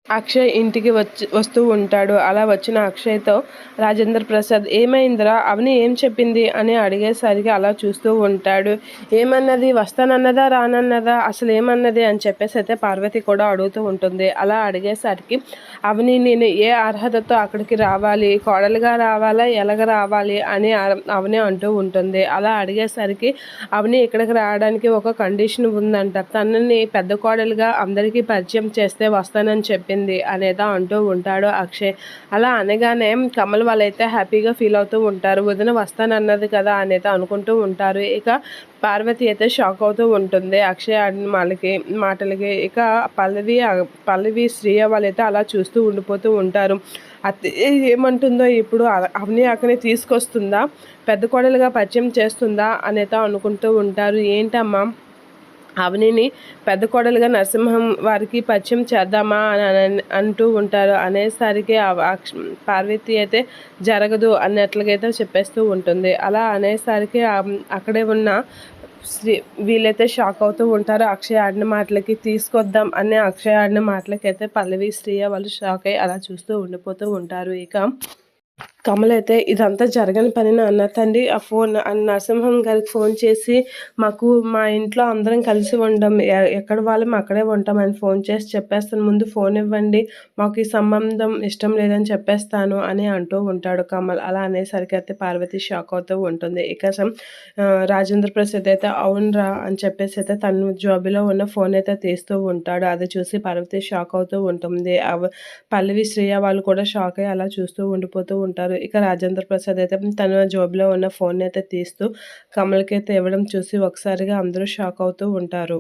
అక్షయ్ ఇంటికి వస్తూ ఉంటాడు. అలా వచ్చిన అక్షయ్‌తో రాజేంద్ర ప్రసాద్ "ఏమైందిరా? అవని ఏం చెప్పింది?" అని అడిగేసరికి అలా చూస్తూ ఉంటాడు. "ఏమన్నది? వస్తానన్నదా? రానన్నదా? అసలేమన్నది?" అని చెప్పేసైతే పార్వతి కూడా అడుగుతూ ఉంటుంది. అలా అడిగేసరికి అవని నేను ఏ అర్హతతో అక్కడికి రావాలి? కోడలుగా రావాలా? ఎలాగ రావాలి? అని అవని అంటూ ఉంటుంది. అలా అడిగేసరికి అవని ఇక్కడికి రావడానికి ఒక కండిషన్ ఉందంట. తనని పెద్ద కోడలుగా అందరికీ పరిచయం చేస్తే వస్తానని చెప్పింది అనేదా అంటూ ఉంటాడు అక్షయ్. అలా అనగానే కమల్ వాళ్ళైతే హ్యాపీగా ఫీల్ అవుతూ ఉంటారు. వదిన వస్తానన్నది కదా అనేది అనుకుంటూ ఉంటారు. ఇక పార్వతి అయితే షాక్ అవుతూ ఉంటుంది అక్షయ్ ఆడిన మాటలకి. ఇక పల్లవి శ్రీయ వాళ్ళైతే అలా చూస్తూ ఉండిపోతూ ఉంటారు. అత్తే ఏమంటుందో ఇప్పుడు అవని అక్కని తీసుకొస్తుందా, పెద్ద కోడలుగా పరిచయం చేస్తుందా అనేదా అనుకుంటూ ఉంటారు. ఏంటమ్మా అవనిని పెద్ద కోడలుగా నరసింహం వారికి పరిచయం చేద్దామా అని అంటూ ఉంటారు. అనేసరికి పార్వతి అయితే జరగదు అన్నట్లుగా అయితే చెప్పేస్తూ ఉంటుంది. అలా అనేసరికి అక్కడే ఉన్న వీళ్ళైతే షాక్ అవుతూ ఉంటారు. అక్షయ్ ఆడిన మాటలకి. తీసుకొద్దాం అనే అక్షయ్ ఆడిన మాటలకైతే పల్లవి శ్రీయ వాళ్ళు షాక్ అయ్యి అలా చూస్తూ ఉండిపోతూ ఉంటారు. ఇక కమల్ అయితే ఇదంతా జరగని పని నాన్న, తండ్రి ఆ ఫోన్ నరసింహం గారికి ఫోన్ చేసి మాకు మా ఇంట్లో అందరం కలిసి ఉండం, ఎక్కడ వాళ్ళం అక్కడే ఉంటామని ఫోన్ చేసి చెప్పేస్తాను, ముందు ఫోన్ ఇవ్వండి, మాకు ఈ సంబంధం ఇష్టం లేదని చెప్పేస్తాను అని అంటూ ఉంటాడు కమల్. అలా అనేసరికి అయితే పార్వతి షాక్ అవుతూ ఉంటుంది. ఇక రాజేంద్ర ప్రసాద్ అయితే అవునరా అని చెప్పేసి అయితే తను జాబీలో ఉన్న ఫోన్ అయితే తీస్తూ ఉంటాడు. అది చూసి పార్వతి షాక్ అవుతూ ఉంటుంది. పల్లవి శ్రేయ వాళ్ళు కూడా షాక్ అయ్యి అలా చూస్తూ ఉండిపోతూ ఉంటారు. ఇక రాజేంద్ర ప్రసాద్ అయితే తన జోబులో ఉన్న ఫోన్ అయితే తీస్తూ కమల్కి అయితే ఇవ్వడం చూసి ఒకసారిగా అందరూ షాక్ అవుతూ ఉంటారు.